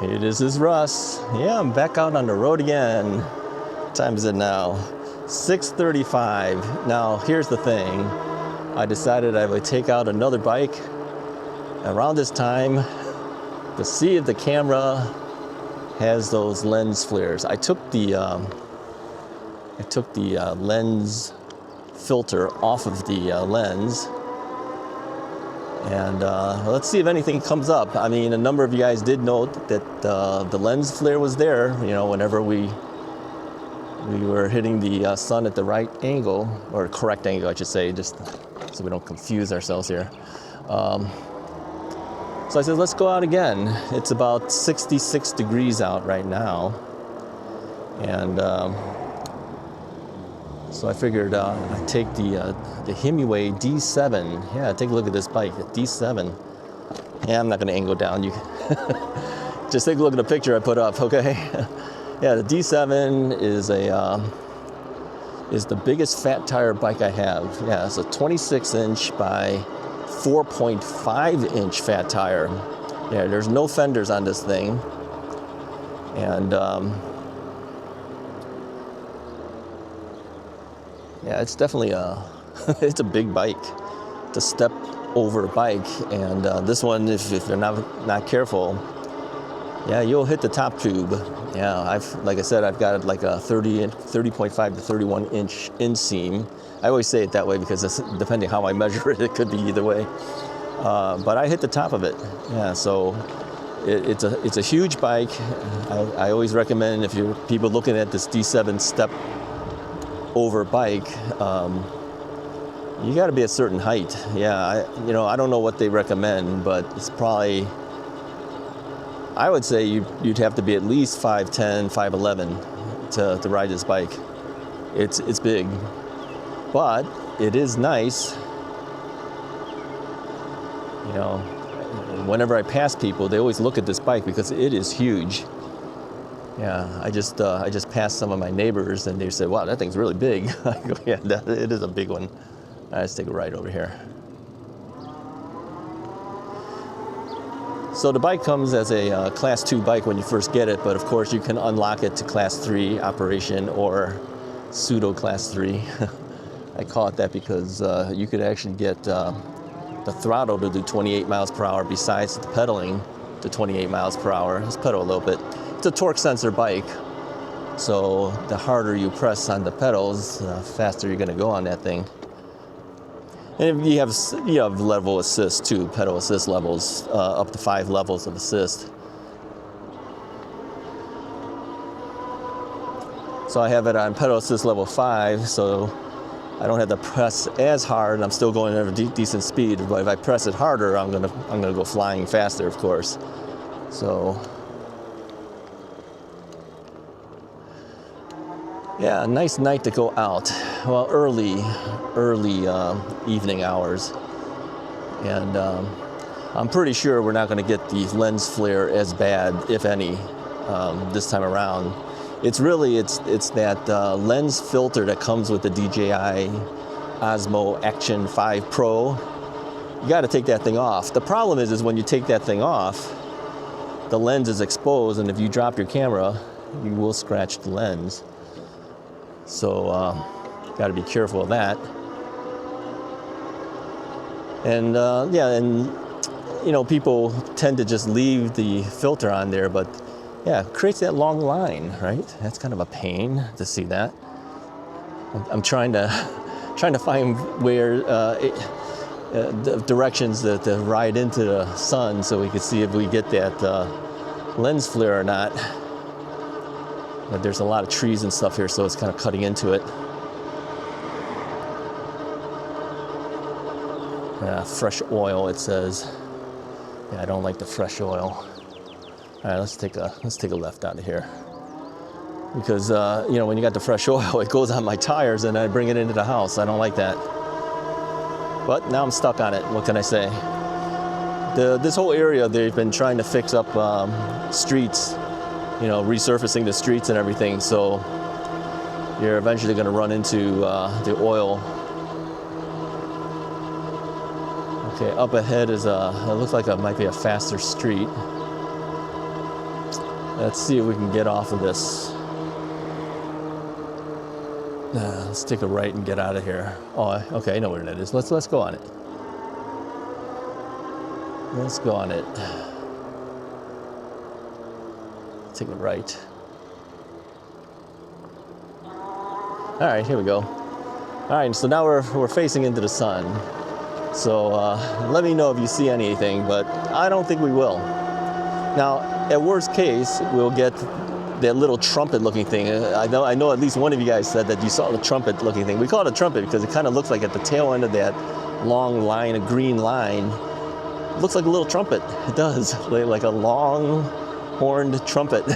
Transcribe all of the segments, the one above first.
Hey, this is Russ. Yeah, I'm back out on the road again. What time is it now? 6:35. Now, here's the thing. I decided I would take out another bike around this time to see if the camera has those lens flares. I took the lens filter off of the lens. And let's see if anything comes up. I mean, a number of you guys did note that the lens flare was there, you know, whenever we were hitting the sun at the right angle, or correct angle, I should say, just so we don't confuse ourselves here. So I said, let's go out again. It's about 66 degrees out right now. And so I figured I'd take the Himiway D7. Yeah, take a look at this bike, the D7. Yeah, I'm not gonna angle down. You just take a look at the picture I put up, okay? Yeah, the D7 is the biggest fat tire bike I have. Yeah, it's a 26-inch by 4.5-inch fat tire. Yeah, there's no fenders on this thing. And yeah, it's definitely it's a big bike. It's a step over bike, and this one, if you're not careful, yeah, you'll hit the top tube. Yeah, like I said, I've got like a 30.5 to 31 inch inseam. I always say it that way because it's, depending how I measure it, it could be either way. But I hit the top of it. Yeah, so it's a huge bike. I always recommend, if you're people looking at this D7 step over bike, you got to be a certain height. Yeah, I don't know what they recommend, but it's probably, I would say you'd have to be at least 5'10", 5'11" to ride this bike. It's big, but it is nice. You know, whenever I pass people, they always look at this bike because it is huge. Yeah, I just passed some of my neighbors and they said, wow, that thing's really big. I go, yeah, it is a big one. Let's take a ride over here. So the bike comes as a Class 2 bike when you first get it, but of course you can unlock it to Class 3 operation or pseudo Class 3. I call it that because you could actually get the throttle to do 28 miles per hour besides the pedaling to 28 miles per hour. Let's pedal a little bit. It's a torque sensor bike, so the harder you press on the pedals, the faster you're going to go on that thing. And you have level assist too, pedal assist levels, up to 5 levels of assist. So I have it on pedal assist level 5, so I don't have to press as hard. I'm still going at a decent speed, but if I press it harder, I'm gonna go flying faster, of course. So. Yeah, a nice night to go out. Well, early evening hours. And I'm pretty sure we're not going to get the lens flare as bad, if any, this time around. It's that lens filter that comes with the DJI Osmo Action 5 Pro. You got to take that thing off. The problem is when you take that thing off, the lens is exposed, and if you drop your camera, you will scratch the lens. So, got to be careful of that. And people tend to just leave the filter on there, but yeah, it creates that long line, right? That's kind of a pain to see that. I'm trying to find where the directions to ride into the sun so we can see if we get that lens flare or not. But there's a lot of trees and stuff here, so it's kind of cutting into it. Fresh oil, it says. Yeah, I don't like the fresh oil. All right, let's take a left out of here. Because when you got the fresh oil, it goes on my tires, and I bring it into the house. I don't like that. But now I'm stuck on it. What can I say? This whole area, they've been trying to fix up streets. Resurfacing the streets and everything, so you're eventually going to run into the oil. Okay, up ahead is it looks like it might be a faster street. Let's see if we can get off of this. Let's take a right and get out of here. Oh, okay, I know where that is. Let's go on it. Let's go on it. Take a right. All right, here we go. All right, so now we're facing into the sun. So let me know if you see anything, but I don't think we will. Now, at worst case, we'll get that little trumpet-looking thing. I know at least one of you guys said that you saw the trumpet-looking thing. We call it a trumpet because it kind of looks like at the tail end of that long line, a green line. It looks like a little trumpet. It does, like a long horned trumpet.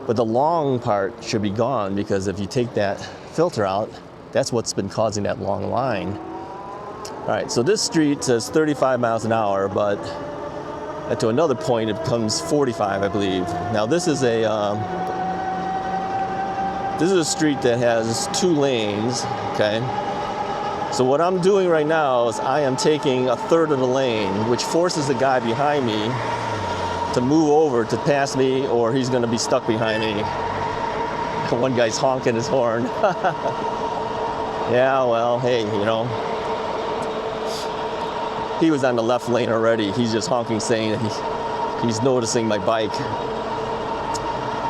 But the long part should be gone because if you take that filter out, that's what's been causing that long line. All right, so this street says 35 miles an hour, but to another point it becomes 45, I believe. Now this is a street that has 2 lanes, okay? So what I'm doing right now is I am taking a third of the lane, which forces the guy behind me to move over to pass me, or he's gonna be stuck behind me. One guy's honking his horn. Yeah, well, hey, you know, he was on the left lane already. He's just honking, saying that he's noticing my bike.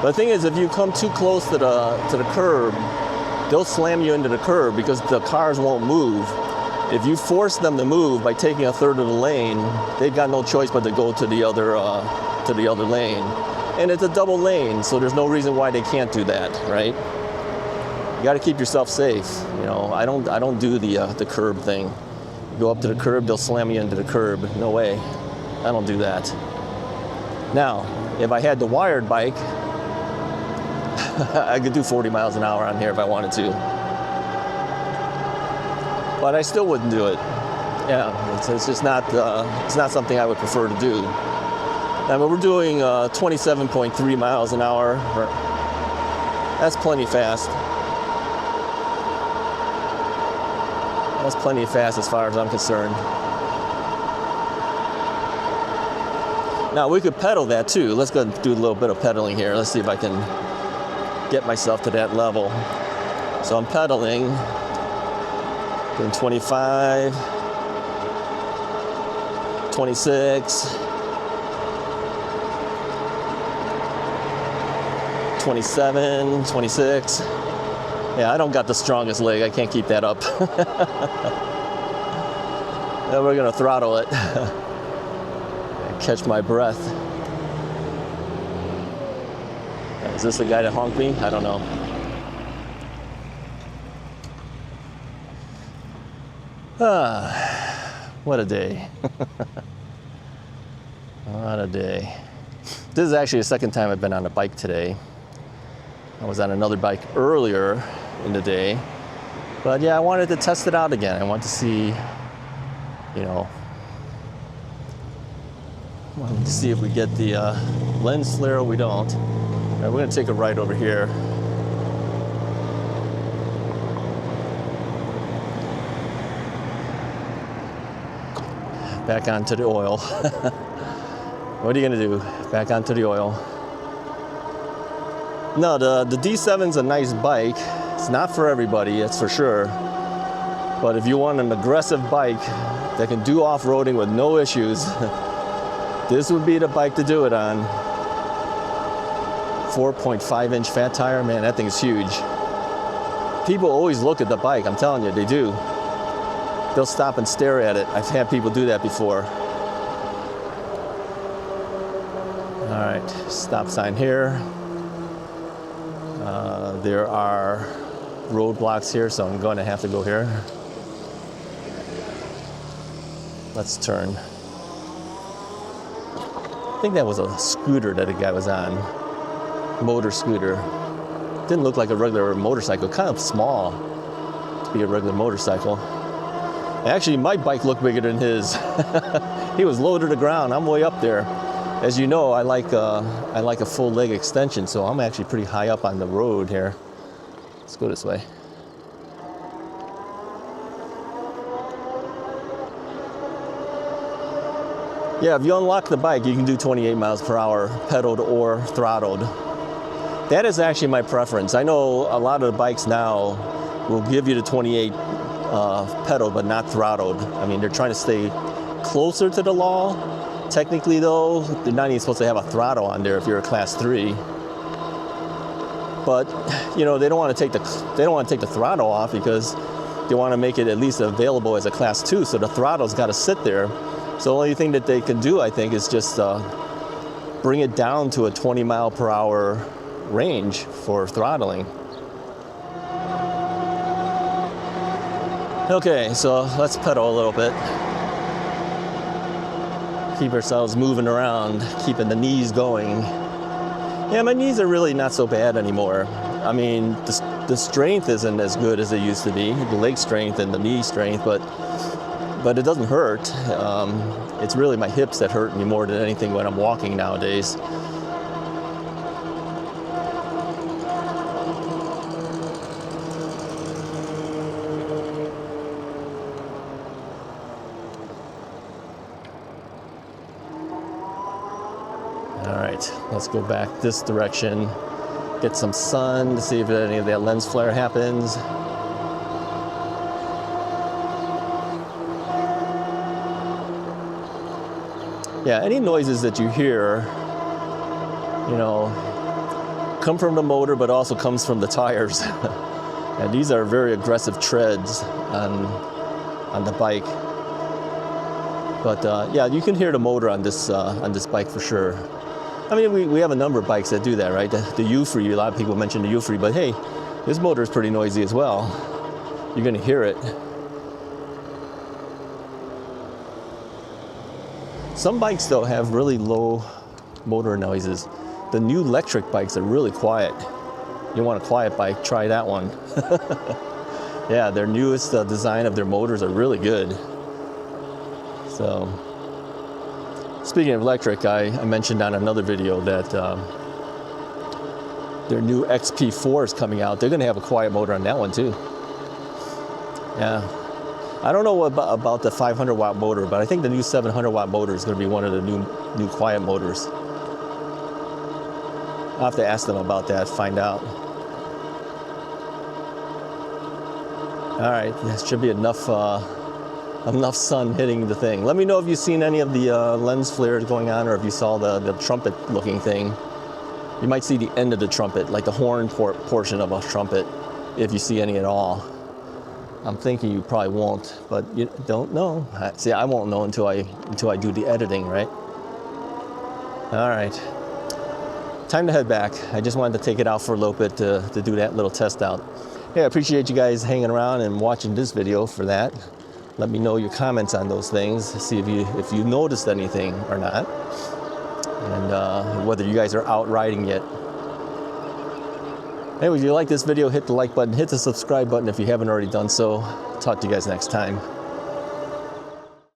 But the thing is, if you come too close to the curb, they'll slam you into the curb because the cars won't move. If you force them to move by taking a third of the lane, they've got no choice but to go to the other lane. And it's a double lane, so there's no reason why they can't do that, right? You got to keep yourself safe. You know, I don't do the curb thing. You go up to the curb, they'll slam you into the curb. No way. I don't do that. Now, if I had the wired bike, I could do 40 miles an hour on here if I wanted to. But I still wouldn't do it. Yeah, it's just not something I would prefer to do. Now we're doing 27.3 miles an hour. That's plenty fast. That's plenty fast as far as I'm concerned. Now we could pedal that too. Let's go and do a little bit of pedaling here. Let's see if I can get myself to that level. So I'm pedaling, doing 25, 26, 27, 26. Yeah, I don't got the strongest leg. I can't keep that up. Then we're gonna throttle it. Catch my breath. Is this the guy that honked me? I don't know. What a day. What a day. This is actually the second time I've been on a bike today. I was on another bike earlier in the day. But yeah, I wanted to test it out again. I want to see, you know, wanted to see if we get the lens flare or we don't. All right, we're gonna take a right over here. Back onto the oil. What are you gonna do? Back onto the oil. No, the D7's a nice bike. It's not for everybody, that's for sure. But if you want an aggressive bike that can do off-roading with no issues, this would be the bike to do it on. 4.5-inch fat tire, man, that thing's huge. People always look at the bike, I'm telling you, they do. They'll stop and stare at it. I've had people do that before. All right, stop sign here. There are roadblocks here, so I'm going to have to go here. Let's turn. I think that was a scooter that a guy was on. Motor scooter. Didn't look like a regular motorcycle, kind of small to be a regular motorcycle. Actually, my bike looked bigger than his. He was low to the ground. I'm way up there. As you know, I like a full leg extension, so I'm actually pretty high up on the road here. Let's go this way. Yeah, if you unlock the bike, you can do 28 miles per hour, pedaled or throttled. That is actually my preference. I know a lot of the bikes now will give you the 28 pedaled, but not throttled. I mean, they're trying to stay closer to the law. Technically, though, they're not even supposed to have a throttle on there if you're a Class 3. But you know, they don't want to take the throttle off because they want to make it at least available as a Class 2. So the throttle's got to sit there. So the only thing that they can do, I think, is just bring it down to a 20 mile per hour range for throttling. Okay, so let's pedal a little bit. Keep ourselves moving around, keeping the knees going. Yeah, my knees are really not so bad anymore. I mean, the strength isn't as good as it used to be, the leg strength and the knee strength, but it doesn't hurt. It's really my hips that hurt me more than anything when I'm walking nowadays. All right, let's go back this direction, get some sun to see if any of that lens flare happens. Yeah, any noises that you hear, you know, come from the motor, but also comes from the tires. And these are very aggressive treads on the bike. But yeah, you can hear the motor on this bike for sure. I mean, we have a number of bikes that do that, right? The U-Free, a lot of people mention the U-Free, but hey, this motor is pretty noisy as well. You're gonna hear it. Some bikes, though, have really low motor noises. The new lectric bikes are really quiet. You want a quiet bike, try that one. Yeah, their newest design of their motors are really good. So, speaking of electric, I mentioned on another video that their new XP4 is coming out. They're gonna have a quiet motor on that one too. Yeah. I don't know about the 500 watt motor, but I think the new 700 watt motor is going to be one of the new quiet motors. I'll have to ask them about that, find out. All right, that should be enough sun hitting the thing. Let me know if you've seen any of the lens flares going on, or if you saw the trumpet looking thing. You might see the end of the trumpet, like the horn portion of a trumpet, if you see any at all. I'm thinking you probably won't, but you don't know. See, I won't know until I do the editing, right? All right, time to head back. I just wanted to take it out for a little bit to do that little test out. Yeah, I appreciate you guys hanging around and watching this video for that. Let me know your comments on those things. See if you noticed anything or not, and whether you guys are out riding yet. Anyway, if you like this video, hit the like button, hit the subscribe button if you haven't already done so. Talk to you guys next time.